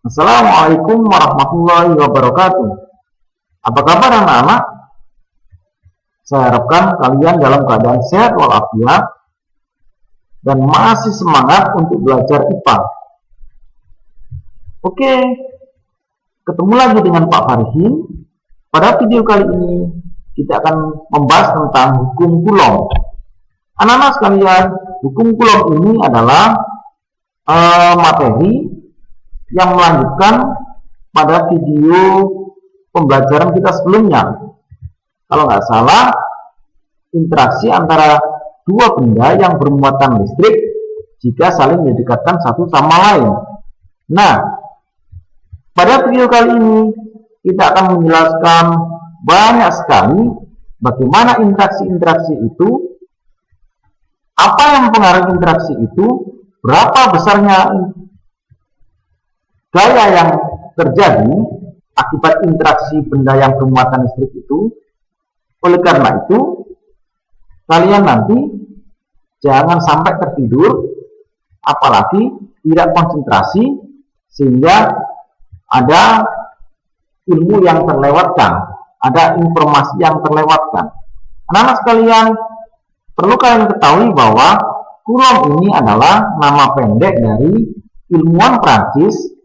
Assalamualaikum warahmatullahi wabarakatuh. Apa kabar anak-anak? Saya harapkan kalian dalam keadaan sehat walafiat dan masih semangat untuk belajar IPA. Oke, ketemu lagi dengan Pak Farihin. Pada video kali ini kita akan membahas tentang hukum Coulomb. Anak-anak sekalian, hukum Coulomb ini adalah materi yang melanjutkan pada video pembelajaran kita sebelumnya. Kalau nggak salah, interaksi antara dua benda yang bermuatan listrik jika saling didekatkan satu sama lain. Nah, pada video kali ini kita akan menjelaskan banyak sekali bagaimana interaksi-interaksi itu, apa yang mempengaruhi interaksi itu, berapa besarnya gaya yang terjadi akibat interaksi benda yang bermuatan listrik itu. Oleh karena itu, kalian nanti jangan sampai tertidur, apalagi tidak konsentrasi, sehingga ada ilmu yang terlewatkan, ada informasi yang terlewatkan. Anak-anak sekalian, perlu kalian ketahui bahwa Coulomb ini adalah nama pendek dari ilmuwan Prancis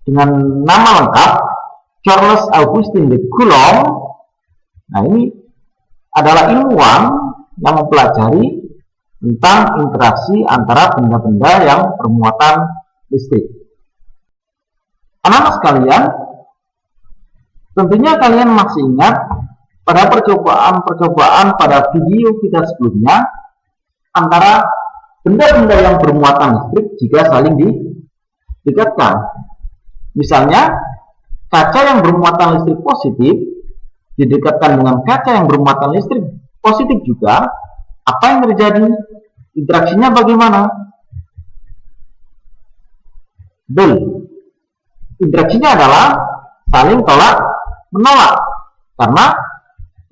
dengan nama lengkap Charles Augustin de Coulomb. Nah, ini adalah ilmuwan yang mempelajari tentang interaksi antara benda-benda yang bermuatan listrik. Anak-anak sekalian, tentunya kalian masih ingat pada percobaan pada video kita sebelumnya antara benda-benda yang bermuatan listrik jika saling didekatkan. Misalnya, kaca yang bermuatan listrik positif didekatkan dengan kaca yang bermuatan listrik positif juga, apa yang terjadi? Interaksinya bagaimana? Interaksinya adalah saling tolak menolak karena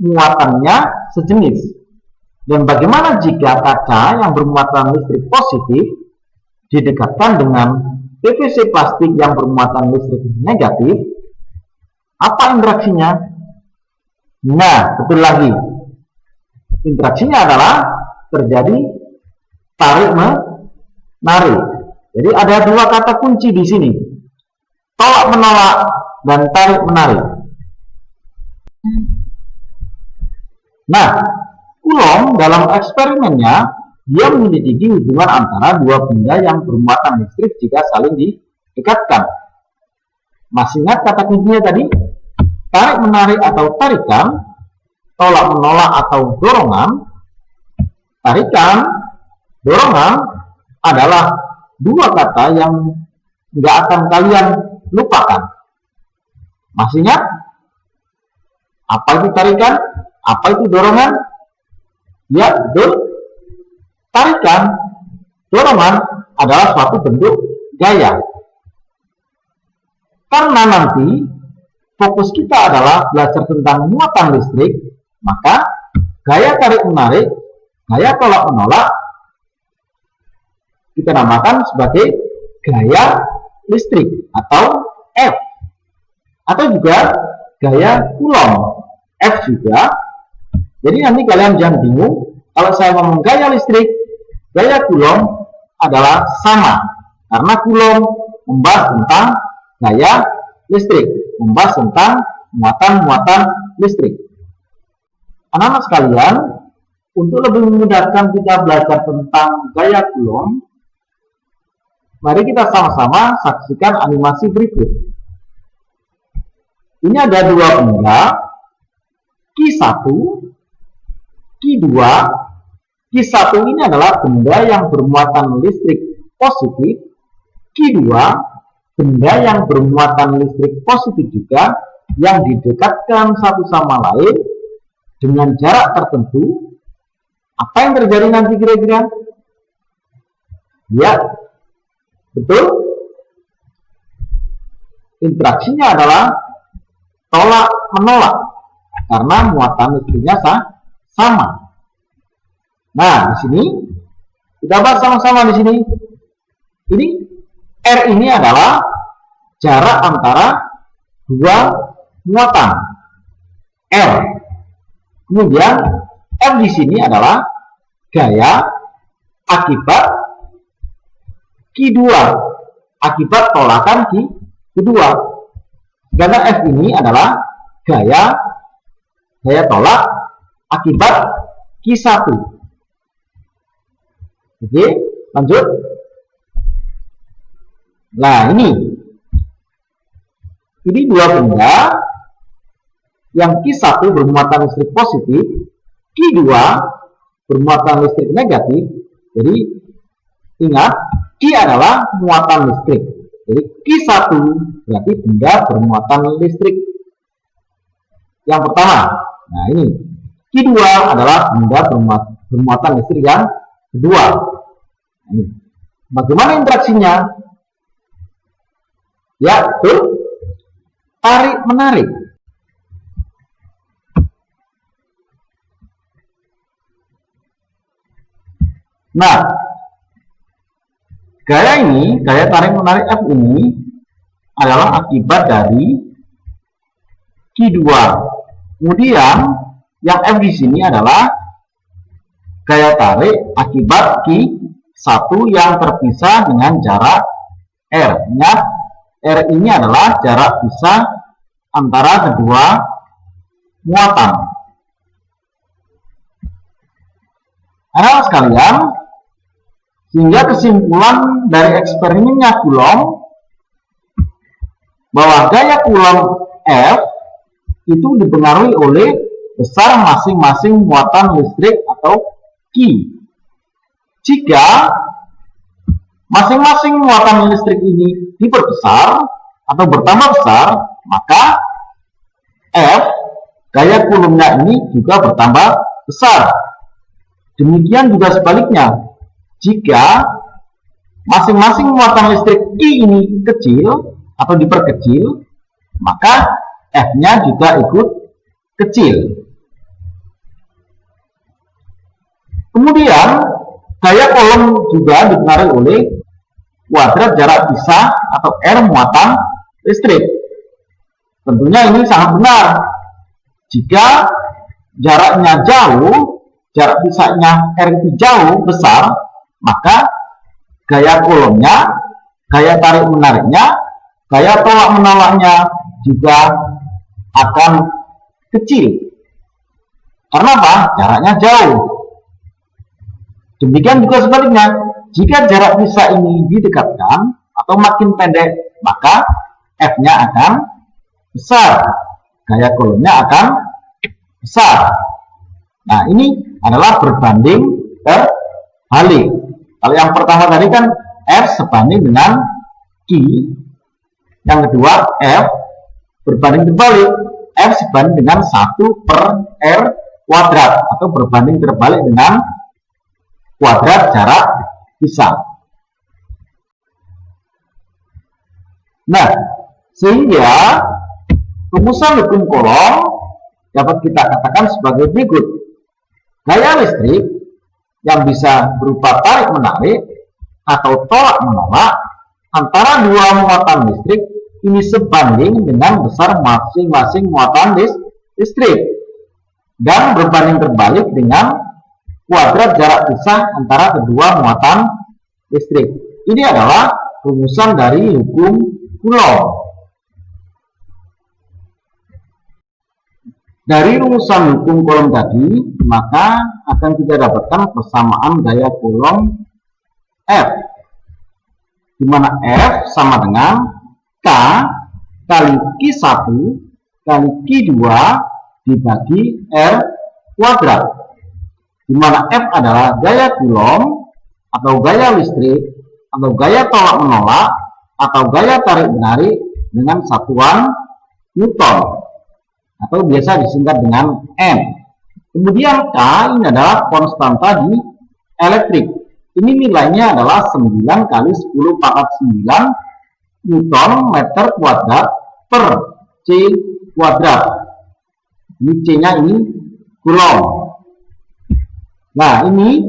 muatannya sejenis. Dan bagaimana jika kaca yang bermuatan listrik positif didekatkan dengan PVC plastik yang bermuatan listrik negatif? Apa interaksinya? Nah, betul lagi. Interaksinya adalah terjadi tarik-menarik. Jadi ada dua kata kunci di sini. Tolak menolak dan tarik menarik. Nah, Coulomb dalam eksperimennya dia menyelidiki hubungan antara dua benda yang bermuatan listrik jika saling didekatkan. Masih ingat kata kuncinya tadi? Tarik menarik atau tarikan, tolak menolak atau dorongan. Tarikan, dorongan adalah dua kata yang nggak akan kalian lupakan. Masih ingat? Apa itu tarikan? Apa itu dorongan? Ya, betul. Tarikan, dorongan adalah suatu bentuk gaya. Karena nanti fokus kita adalah belajar tentang muatan listrik, maka gaya tarik-menarik, gaya tolak-menolak kita namakan sebagai gaya listrik atau F. Atau juga gaya Coulomb, F juga. Jadi nanti kalian jangan bingung, kalau saya ngomong gaya listrik, gaya Coulomb adalah sama, karena Coulomb membahas tentang gaya listrik, membahas tentang muatan-muatan listrik. Anak-anak sekalian, untuk lebih memudahkan kita belajar tentang gaya Coulomb, mari kita sama-sama saksikan animasi berikut. Ini ada dua benda, Q1, Q2. Q1 ini adalah benda yang bermuatan listrik positif. Q2, benda yang bermuatan listrik positif juga, yang didekatkan satu sama lain dengan jarak tertentu. Apa yang terjadi nanti kira-kira? Ya, betul. Interaksinya adalah tolak menolak karena muatan listriknya sama. Nah, di sini kita bahas sama-sama di sini. Ini R ini adalah jarak antara dua muatan R. Kemudian F di sini adalah gaya akibat Q2, akibat tolakan Q2. Karena F ini adalah gaya tolak akibat Q1. Oke, lanjut. Nah, ini dua benda yang Q1 bermuatan listrik positif, Q2 bermuatan listrik negatif. Jadi ingat, Q adalah muatan listrik. Jadi Q1 berarti benda bermuatan listrik. Yang pertama, nah ini Q2 adalah benda bermuatan listrik yang kedua. Nah, ini. Bagaimana interaksinya? Ya, betul. Tarik menarik. Nah, gaya tarik menarik F ini adalah akibat dari Q2. Kemudian yang F di sini adalah gaya tarik akibat Q1 yang terpisah dengan jarak R. Ingat, R ini adalah jarak pisah antara kedua muatan. Anak sekalian, sehingga kesimpulan dari eksperimennya Coulomb bahwa gaya Coulomb F itu dipengaruhi oleh besar masing-masing muatan listrik atau Q. Jika masing-masing muatan listrik ini diperbesar atau bertambah besar, maka F, gaya Coulombnya ini juga bertambah besar. Demikian juga sebaliknya, jika masing-masing muatan listrik Q ini kecil atau diperkecil, maka F-nya juga ikut kecil. Kemudian gaya Coulomb juga dipengaruhi oleh kuadrat jarak pisah atau R muatan listrik. Tentunya ini sangat benar. Jika jaraknya jauh, jarak pisahnya R itu jauh besar, maka gaya Coulombnya, gaya tarik menariknya, gaya tolak menolaknya juga akan kecil. Karena apa? Jaraknya jauh. Demikian juga sebaliknya, jika jarak pisah ini didekatkan atau makin pendek, maka F-nya akan besar, gaya Coulombnya akan besar. Nah, ini adalah berbanding terbalik. Kalau yang pertama tadi kan F sebanding dengan Q, yang kedua F berbanding terbalik, F sebanding dengan 1/R kuadrat atau berbanding terbalik dengan kuadrat jarak pisah. Nah, sehingga rumusan hukum Coulomb dapat kita katakan sebagai berikut. Gaya listrik yang bisa berupa tarik menarik atau tolak menolak antara dua muatan listrik ini sebanding dengan besar masing-masing muatan listrik dan berbanding terbalik dengan kuadrat jarak pisah antara kedua muatan listrik. Ini adalah rumusan dari hukum Coulomb. Dari rumusan hukum Coulomb tadi, maka akan kita dapatkan persamaan gaya Coulomb F, di mana F sama dengan K kali Q1 kali Q2 dibagi R kuadrat, di mana F adalah gaya Coulomb atau gaya listrik atau gaya tolak menolak atau gaya tarik menarik dengan satuan Newton atau biasa disingkat dengan N. Kemudian K ini adalah konstanta di elektrik. Ini nilainya adalah 9 kali 10 pangkat 9 Newton meter kuadrat per C kuadrat. Ini C-nya ini Coulomb. Nah, ini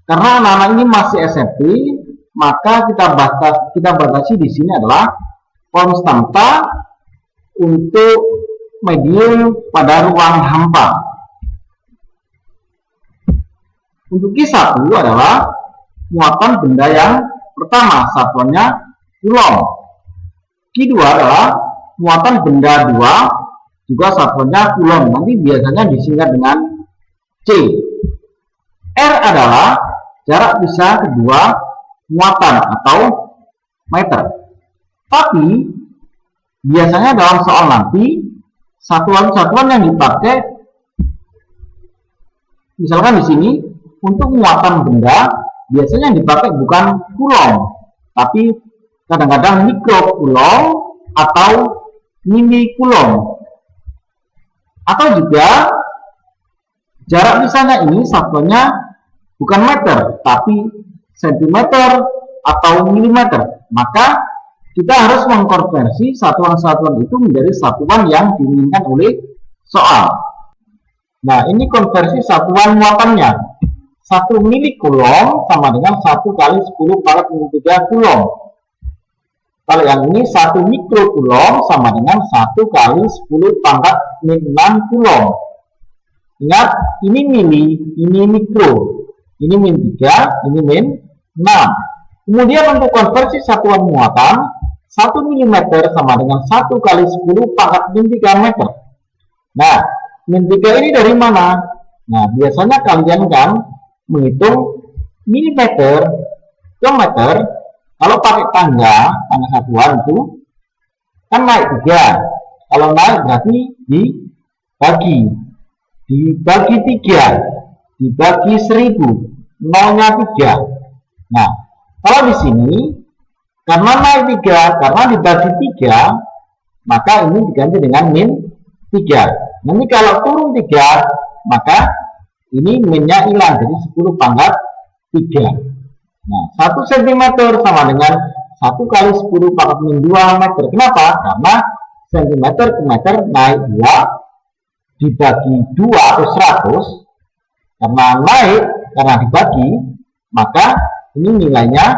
karena anak-anak ini masih SMP, maka kita batasi di sini adalah konstanta untuk medium pada ruang hampa. Untuk Q1 adalah muatan benda yang pertama, satuannya kulom. Q2 adalah muatan benda 2, juga satuannya kulom. Nanti biasanya disingkat dengan C. R adalah jarak pisah kedua muatan atau meter. Tapi biasanya dalam soal nanti satuan-satuan yang dipakai, misalkan di sini untuk muatan benda biasanya yang dipakai bukan kulom, tapi kadang-kadang mikrokulom atau milikulom. Atau juga jarak pisahnya ini satuannya bukan meter, tapi sentimeter atau milimeter. Maka kita harus mengkonversi satuan-satuan itu menjadi satuan yang diinginkan oleh soal. Nah, ini konversi satuan muatannya. 1 milikulom sama dengan 1 kali 10 pangkat min 3 kulom. Kalau yang ini 1 mikrokulom sama dengan 1 kali 10 pangkat min 6 kulom. Ingat, ini mili, ini mikro. Ini min 3, ini min 6. Kemudian untuk konversi satuan muatan, 1 mm sama dengan 1 kali 10 pangkat min 3 meter. Nah, min 3 ini dari mana? Nah, biasanya kalian kan menghitung milimeter ke meter. Kalau pakai tangga satuan itu kan naik 3. Kalau naik berarti dibagi 3, dibagi 1000, nolnya 3. Nah, kalau di sini karena naik 3, karena dibagi 3, maka ini diganti dengan min 3. Nanti kalau turun 3, maka ini minnya hilang, jadi 10 pangkat 3. Nah, 1 cm sama dengan 1 kali 10 pangkat min 2 meter. Kenapa? Karena cm ke meter naik 2 dibagi 2 atau 100. Karena naik, karena dibagi, maka ini nilainya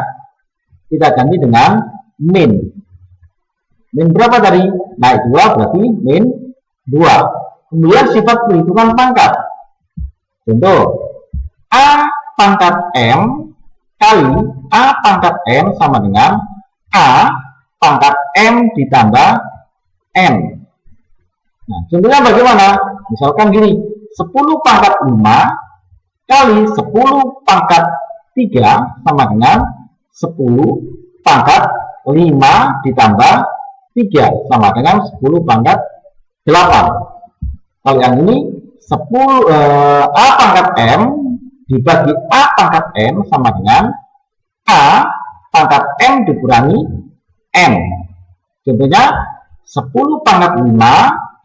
kita ganti dengan min. Min berapa tadi? Naik 2 berarti min 2. Kemudian sifat perhitungan pangkat. Contoh, A pangkat M kali A pangkat M sama dengan A pangkat M ditambah M. Nah, contohnya bagaimana? Misalkan gini, 10 pangkat 5 kali 10 pangkat 3 sama dengan 10 pangkat 5 ditambah 3 sama dengan 10 pangkat 8. Kalau yang ini 10 A pangkat M dibagi A pangkat M sama dengan A pangkat M dikurangi M. Contohnya 10 pangkat 5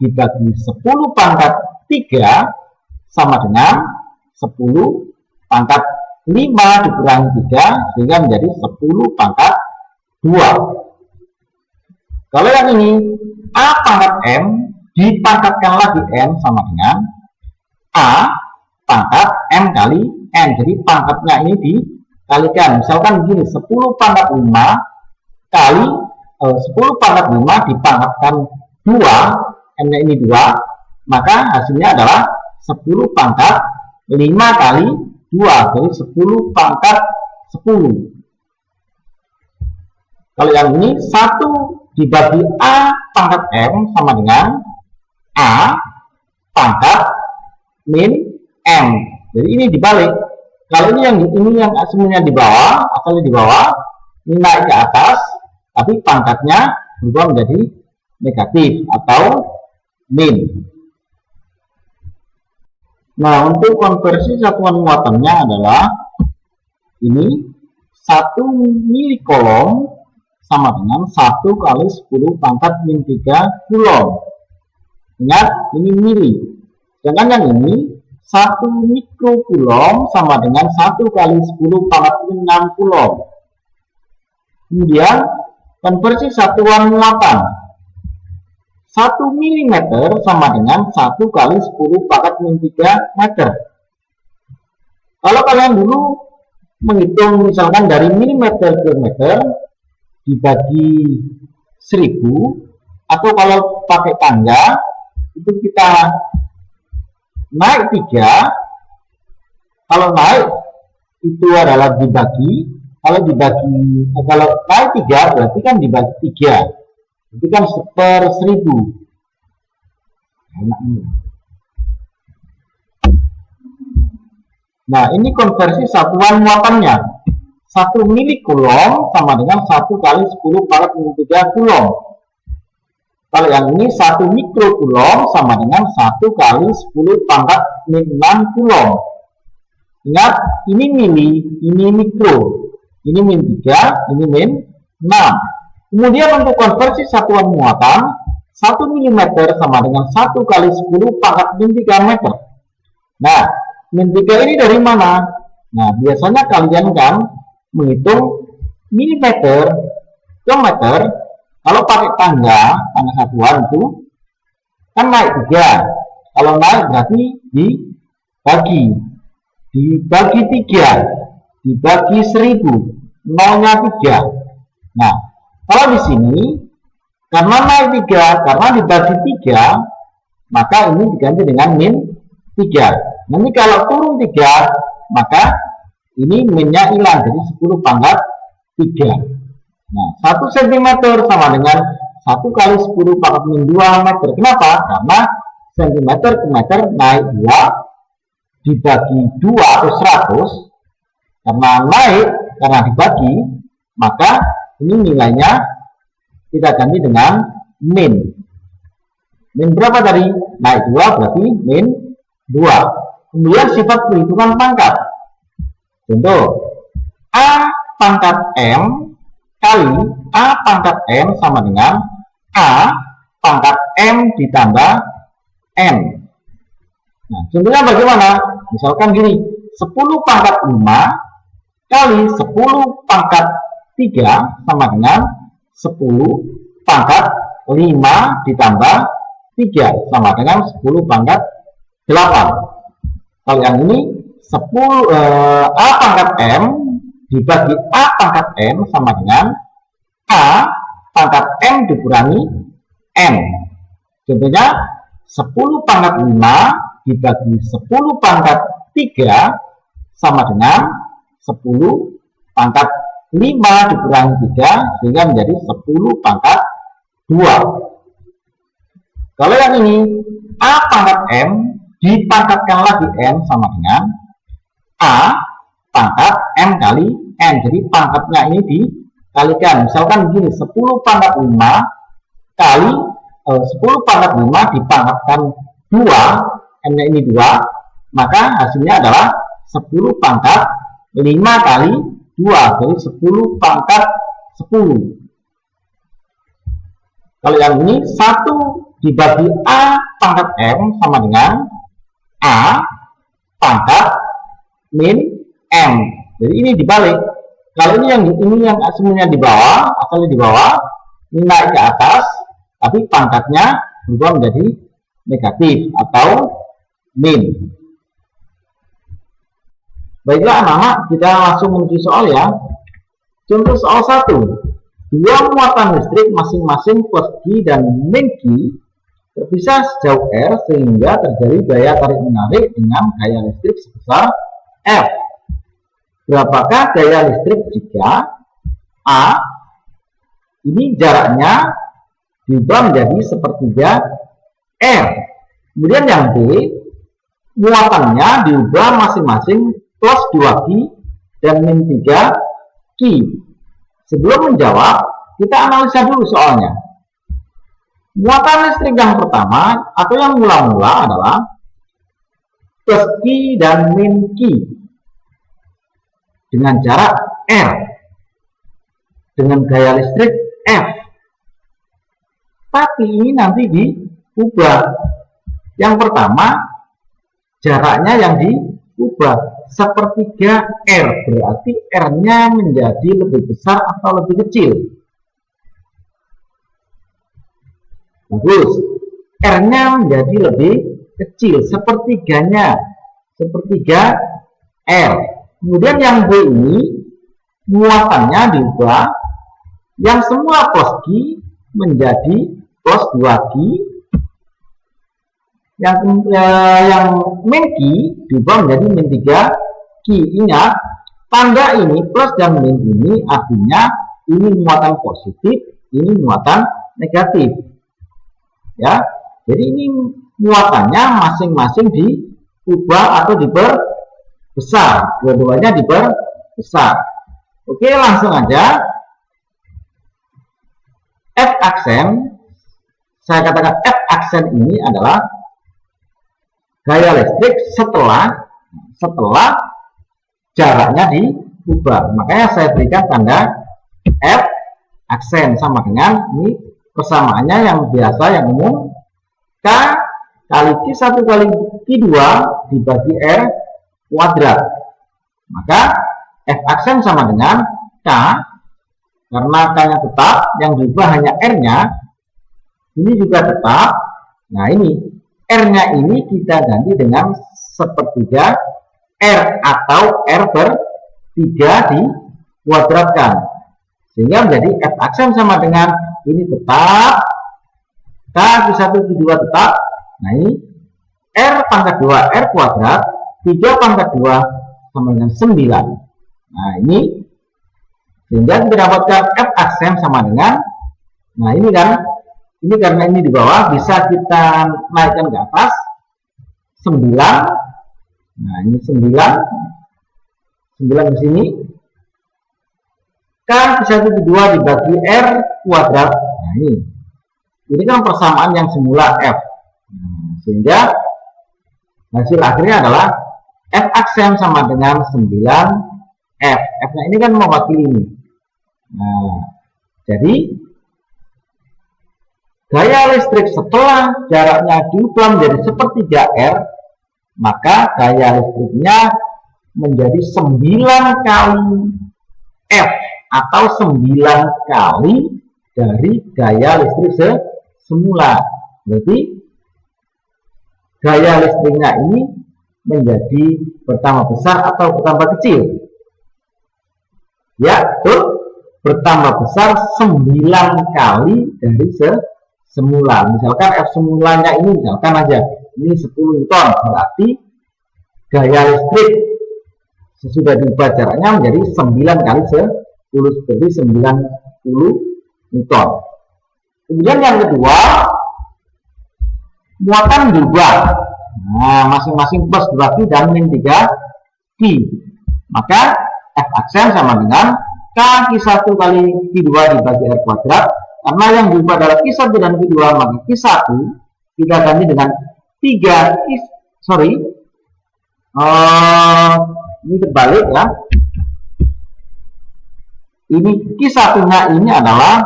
dibagi 10 pangkat 3 sama dengan 10 pangkat 5 dikurangi 3 sehingga menjadi 10 pangkat 2. Kalau yang ini A pangkat M dipangkatkan lagi M sama dengan A pangkat M kali N. Jadi pangkatnya ini dikalikan. Misalkan begini, 10 pangkat 5 kali 10 pangkat 5 dipangkatkan 2, M-nya ini 2, maka hasilnya adalah 10 pangkat 5 kali 2, jadi 10 pangkat 10. Kalau yang ini 1 dibagi A pangkat M sama dengan A pangkat min M. Jadi ini dibalik. Kalau ini yang semuanya di bawah, asalnya di bawah, ini naik ke atas, tapi pangkatnya berubah menjadi negatif atau min. Nah, untuk konversi satuan muatannya adalah ini 1 milikolom sama dengan 1 kali 10 pangkat min 3 kulom. Ingat, ini mili. Sedangkan yang ini 1 mikrokulom sama dengan 1 kali 10 pangkat min 6 kulom. Kemudian konversi satuan muatan. 1 mm sama dengan 1 kali 10 pangkat min 3 meter. Kalau kalian dulu menghitung misalkan dari milimeter ke meter dibagi 1000, atau kalau pakai tangga itu kita naik 3. Kalau naik itu adalah dibagi, kalau naik 3 berarti kan dibagi 3, itu kan per 1000. Nah, ini konversi satuan muatannya. 1 milikulom sama dengan 1 kali 10 pangkat min 3 kulom. Kalau yang ini 1 mikrokulom sama dengan 1 kali 10 pangkat min 6 kulom. Ingat, ini mili, ini mikro. Ini min 3, ini min 6. Kemudian untuk konversi satuan muatan, 1 mm sama dengan 1 kali 10 pangkat min 3 meter. Nah, min 3 ini dari mana? Nah, biasanya kalian kan menghitung milimeter ke meter. Kalau pakai tangga satuan itu kan naik 3. Kalau naik berarti dibagi 3, dibagi 1000, nolnya 3. Nah, kalau di sini karena naik 3, karena dibagi 3, maka ini diganti dengan min 3. Nanti kalau turun 3, maka ini minnya hilang, jadi 10 pangkat 3. Nah, 1 cm sama dengan 1 kali 10 pangkat min 2 meter. Kenapa? Karena cm ke meter naik 2 dibagi 2 atau 100. Karena naik, karena dibagi, maka ini nilainya kita ganti dengan min. Min berapa tadi? Naik 2 berarti min 2. Kemudian sifat perhitungan pangkat. Contoh, A pangkat M kali A pangkat M sama dengan A pangkat M ditambah N. Nah, contohnya bagaimana? Misalkan gini, 10 pangkat 5 kali 10 pangkat 3 sama dengan 10 pangkat 5 ditambah 3 sama dengan 10 pangkat 8. Kalau yang ini 10 A pangkat M dibagi A pangkat M sama dengan A pangkat M dikurangi M. Contohnya 10 pangkat 5 dibagi 10 pangkat 3 sama dengan 10 pangkat 5 dikurangi 3 sehingga menjadi 10 pangkat 2. Kalau yang ini A pangkat M dipangkatkan lagi M sama dengan A pangkat M kali N. Jadi pangkatnya ini dikalikan. Misalkan begini, 10 pangkat 5 kali 10 pangkat 5 dipangkatkan 2, N-nya ini 2, maka hasilnya adalah 10 pangkat 5 kali 2, jadi 10 pangkat 10. Kalau yang ini 1 dibagi A pangkat M sama dengan A pangkat min M. Jadi ini dibalik. Kalau ini yang semuanya di bawah, asalnya di bawah, ini naik ke atas, tapi pangkatnya berubah menjadi negatif atau min. Baiklah anak-anak, kita langsung menuju soal ya. Contoh soal 1. Dua muatan listrik masing-masing plus Q dan min Q terpisah sejauh R sehingga terjadi gaya tarik-menarik dengan gaya listrik sebesar F. Berapakah gaya listrik jika A ini jaraknya diubah menjadi sepertiga R. Kemudian yang B, muatannya diubah masing-masing plus 2Q dan min 3Q. Sebelum menjawab, kita analisa dulu soalnya. Muatan listrik yang pertama atau yang mula-mula adalah plus Q dan min Q dengan jarak R dengan gaya listrik F. Tapi ini nanti diubah. Yang pertama jaraknya yang diubah sepertiga R, berarti R-nya menjadi lebih besar atau lebih kecil. Bagus, R-nya menjadi lebih kecil, sepertiganya, sepertiga R. Kemudian yang B ini muatannya diubah, yang semula plus Q menjadi plus 2Q, yang min Q diubah menjadi min 3Q. Ingat, tanda ini plus dan min ini artinya ini muatan positif, ini muatan negatif. Ya, jadi ini muatannya masing-masing diubah atau diperbesar, dua-duanya diperbesar. Oke, langsung aja. F aksen, saya katakan F aksen ini adalah gaya listrik setelah jaraknya diubah. Makanya saya berikan tanda F aksen sama dengan ini persamaannya yang biasa, yang umum, K kali Q1 kali Q2 dibagi R kuadrat. Maka F aksen sama dengan K, karena K-nya tetap, yang diubah hanya R-nya, ini juga tetap. Nah, ini R-nya ini kita ganti dengan sepertiga R atau R per 3 dikuadratkan, sehingga menjadi F aksen sama dengan ini tetap, K Q1 Q2 tetap. Nah, ini R pangkat 2 R kuadrat 3 pangkat 2 sama dengan 9. Nah, ini sehingga kita dapatkan F aksen sama dengan, nah ini kan, ini karena ini di bawah bisa kita naikkan ke atas 9. Nah, ini 9 di sini. K Q1 Q2 dibagi R kuadrat. Nah, ini kan persamaan yang semula F. Nah, sehingga hasil akhirnya adalah F aksen sama dengan 9F. F-nya ini kan mewakili ini. Nah, jadi gaya listrik setelah jaraknya diubah menjadi sepertiga R, maka gaya listriknya menjadi 9 kali F atau 9 kali dari gaya listrik semula. Berarti gaya listriknya ini menjadi bertambah besar atau bertambah kecil? Ya, betul. Bertambah besar 9 kali dari semula. Misalkan F semulanya ini, misalkan aja ini 10 Newton, berarti gaya listrik sesudah diubah jaraknya menjadi 9 kali 10, seperti 90 Newton. Kemudian yang kedua, muatan diubah. Nah, masing-masing plus 2Q dan min 3Q. Maka F aksen sama dengan K Q1 kali Q2 dibagi R kuadrat. Karena yang diubah adalah Q1 dan Q2, maka Q1 kita ganti dengan 3 ini terbalik ya. Ini Q1-nya ini adalah,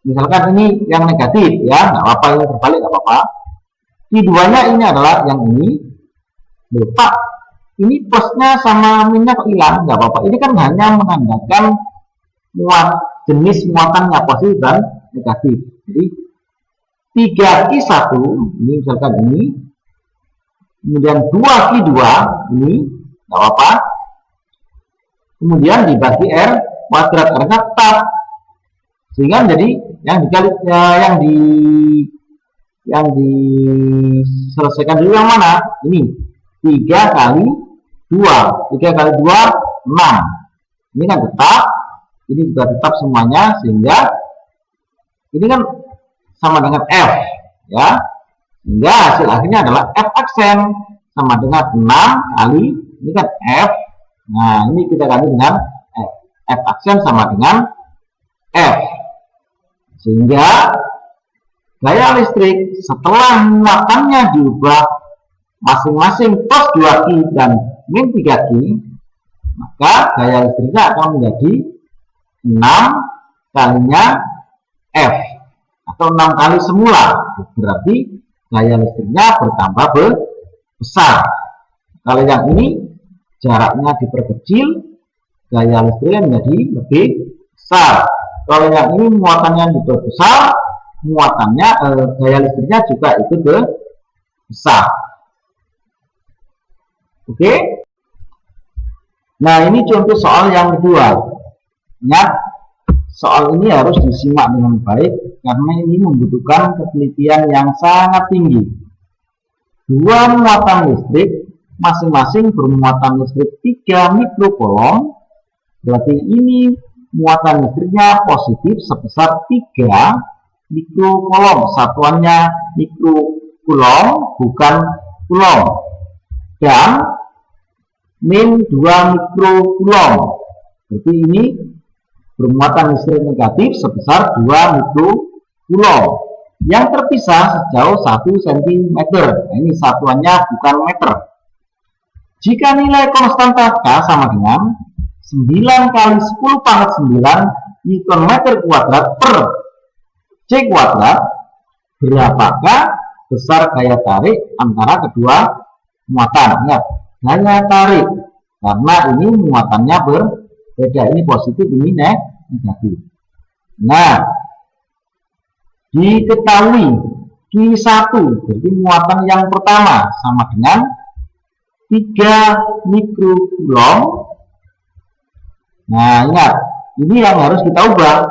misalkan ini yang negatif ya, nggak apa-apa, ini terbalik nggak apa-apa. Q2-nya ini adalah yang ini. Pak, ini plusnya sama minnya kok hilang? Nggak apa-apa. Ini kan hanya menandakan jenis muatannya positif dan negatif. Jadi 3Q1 ini misalkan ini, kemudian 2Q2 ini nggak apa-apa, kemudian dibagi R kuadrat karena tetap, sehingga jadi yang diselesaikan dulu yang mana? Ini 3 kali 2 6. Ini kan tetap, ini juga tetap semuanya, sehingga ini kan sama dengan F ya, sehingga hasil akhirnya adalah F aksen sama dengan 6 kali ini kan F. Nah, ini kita ganti dengan F aksen sama dengan F, sehingga gaya listrik setelah muatannya diubah masing-masing plus 2Q dan min 3Q, maka gaya listriknya akan menjadi 6 kalinya F atau 6 kali semula. Berarti gaya listriknya bertambah besar. Kalau yang ini jaraknya diperkecil, gaya listriknya menjadi lebih besar. Kalau yang ini muatannya diperbesar, muatannya gaya listriknya juga ikut besar. Oke. Nah, ini contoh soal yang kedua. Ingat, soal ini harus disimak dengan baik karena ini membutuhkan ketelitian yang sangat tinggi. Dua muatan listrik masing-masing bermuatan listrik 3 mikrocoulomb. Berarti ini muatan listriknya positif sebesar 3 mikrocoulomb. Satuannya mikrocoulomb bukan coulomb. Dan min 2 mikrocoulomb. Berarti ini bermuatan listrik negatif sebesar 2 mikrocoulomb yang terpisah sejauh 1 cm. Nah, ini satuannya bukan meter. Jika nilai konstanta K sama dengan 9 kali 10 pangkat 9 Newton meter kuadrat per C kuadrat, berapakah besar gaya tarik antara kedua muatan? Ingat, gaya tarik, karena ini muatannya berbeda, ini positif, ini negatif. Nah, diketahui Q1 berarti muatan yang pertama sama dengan 3 mikrocoulomb. Nah, ingat, ini yang harus kita ubah.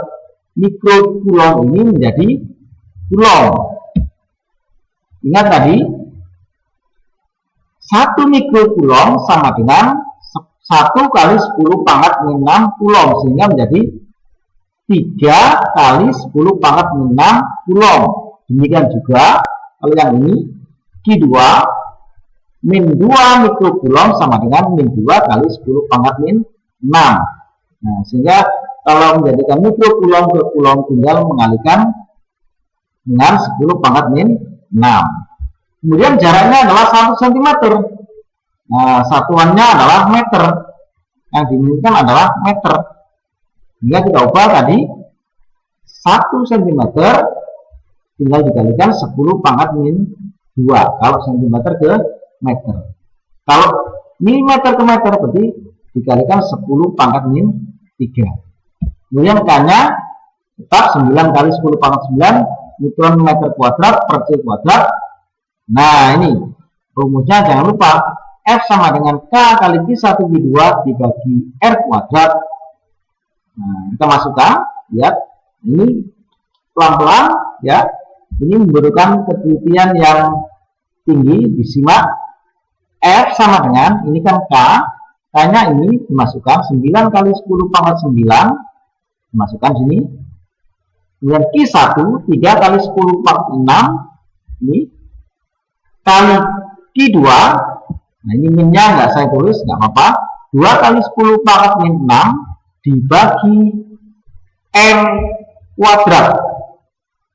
Mikrocoulomb ini menjadi coulomb. Ingat tadi 1 mikrocoulomb sama dengan 1 kali 10 pangkat 6 coulomb, sehingga menjadi 3 kali 10 pangkat 6 coulomb. Demikian juga kalau yang ini Q2 min 2 mikrocoulomb sama dengan min 2 kali 10 pangkat min 6. Nah, sehingga kalau menjadikan mikrocoulomb ke coulomb tinggal mengalihkan dengan 10 pangkat min 6. Kemudian jaraknya adalah 1 cm. Nah, satuannya adalah meter. Yang diinginkan adalah meter. Sehingga kita ubah tadi 1 cm tinggal dikalikan 10 pangkat min 2 kalau cm ke meter. Kalau milimeter ke meter berarti dikalikan 10 pangkat min 3. Kemudian K-nya tetap 9 kali 10 pangkat 9 Newton meter kuadrat per C kuadrat. Nah, ini rumusnya jangan lupa F sama dengan K kali Q1 Q2 dibagi R kuadrat. Nah, kita masukkan, lihat, ini pelan-pelan ya. Ini membutuhkan ketelitian yang tinggi, disimak. F sama dengan, ini kan K, K-nya ini dimasukkan 9 kali 10 pangkat 9, dimasukkan sini. Kemudian Q1 3 kali 10 pangkat 6, ini kali Q2. Nah, ini minnya nggak saya tulis, nggak apa-apa. 2 kali 10 pangkat min 6 dibagi R kuadrat.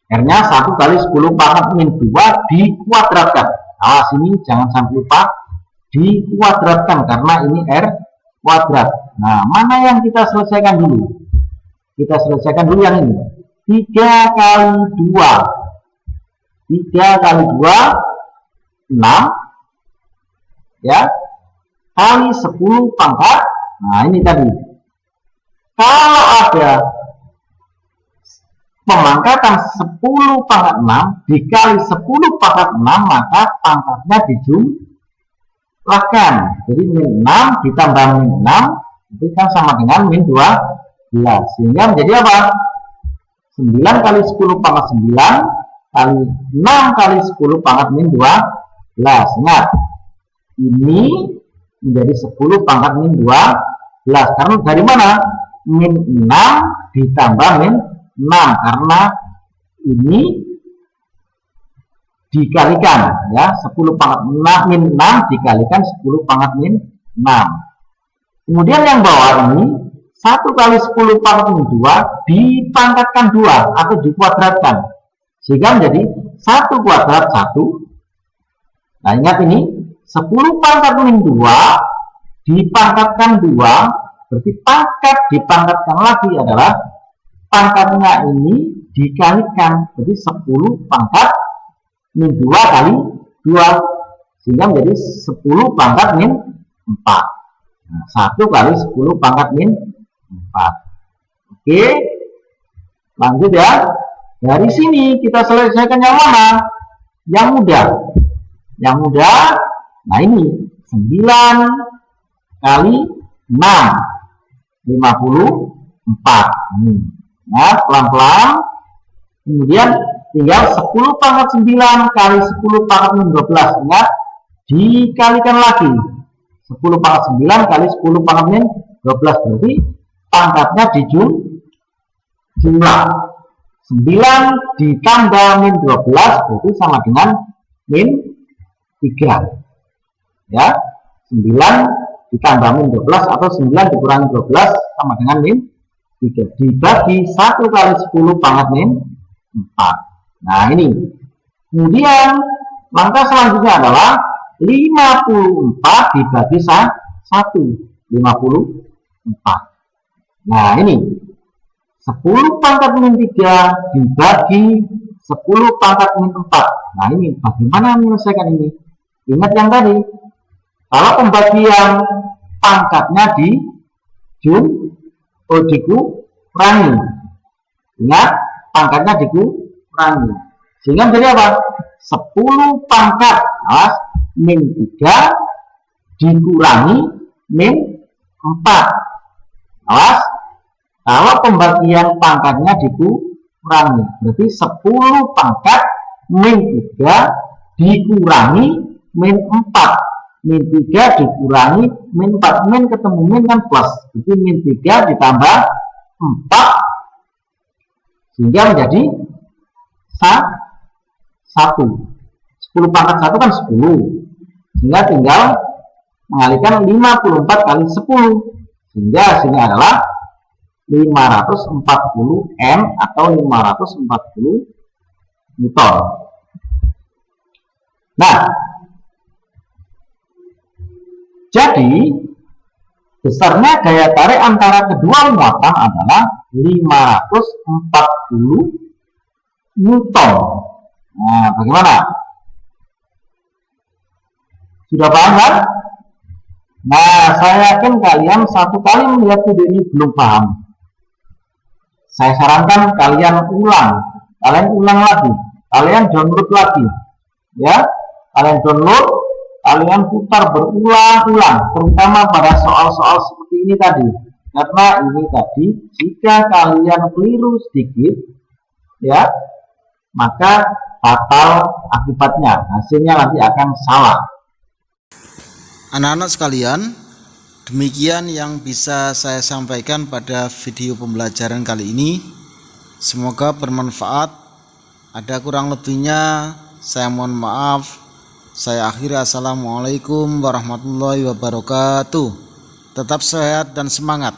R-nya 1 kali 10 pangkat min 2 dikuadratkan. Awas, ini jangan sampai lupa dikuadratkan karena ini R kuadrat. Nah, mana yang kita selesaikan dulu? Kita selesaikan dulu yang ini. 3 kali 2. 3 kali 2 6 ya, kali 10 pangkat. Nah, ini tadi kalau ada pemangkatan 10 pangkat 6 dikali 10 pangkat 6, maka pangkatnya dijumlahkan. Jadi min 6 ditambah min 6 itu kan sama dengan min 12, sehingga menjadi apa? 9 kali 10 pangkat 9 kali 6 kali 10 pangkat min 12. Ingat, ini menjadi 10 pangkat min 12. Karena dari mana? Min 6 ditambah min 6, karena ini dikalikan ya, 10 pangkat 6 min 6 dikalikan 10 pangkat min 6. Kemudian yang bawah ini 1 kali 10 pangkat min 2 dipangkatkan 2 atau dikuadratkan sehingga menjadi 1 kuadrat 1. Nah, ingat ini 10 pangkat min 2 dipangkatkan 2, berarti pangkat dipangkatkan lagi adalah pangkatnya ini dikalikan, berarti 10 pangkat min 2 kali 2 sehingga menjadi 10 pangkat min 4. Nah, 1 kali 10 pangkat min 4. Oke, lanjut ya. Dari sini kita selesaikan yang mana? Yang mudah. Yang mudah, nah ini kali 6, 54. Nah, pelan-pelan. Kemudian tinggal 10 pangkat 9 kali 10 pangkat min 12. Ingat, dikalikan lagi. 10 pangkat 9 kali 10 pangkat min 12. Berarti pangkatnya jumlah. 9 ditambah min 12 berarti sama dengan min 3. Ya, 9 ditambah min 12 atau 9 dikurangi 12 sama dengan min 3. Dibagi 1 kali 10 pangkat min 4. Nah, ini. Kemudian langkah selanjutnya adalah 54 dibagi 1. 54. Nah, ini 10 pangkat min 3 dibagi 10 pangkat min 4. Nah, ini bagaimana menyelesaikan ini? Ingat yang tadi. Kalau pembagian pangkatnya dikurangi. Ingat, pangkatnya dikurangi. Sehingga menjadi apa? 10 pangkat min 3 dikurangi min 4. Awas, kalau pembagian pangkatnya dikurangi, berarti 10 pangkat min 3 dikurangi min 4. Min 3 dikurangi min 4. Min ketemu min kan plus. Jadi min 3 ditambah 4 sehingga menjadi 1. 10 pangkat 1 kan 10. Sehingga tinggal mengalihkan 54 kali 10. Sehingga hasilnya adalah 540 N atau 540 Newton. Nah, jadi besarnya gaya tarik antara kedua muatan adalah 540 Newton. Nah, bagaimana? Sudah paham kan? Nah, saya yakin kalian satu kali melihat video ini belum paham. Saya sarankan kalian ulang lagi, kalian download lagi, ya. Kalian download, kalian putar berulang-ulang, terutama pada soal-soal seperti ini tadi. Karena ini tadi, jika kalian keliru sedikit, ya, maka fatal akibatnya. Hasilnya nanti akan salah. Anak-anak sekalian, demikian yang bisa saya sampaikan pada video pembelajaran kali ini. Semoga bermanfaat. Ada kurang lebihnya saya mohon maaf. Saya akhiri. Assalamualaikum warahmatullahi wabarakatuh. Tetap sehat dan semangat.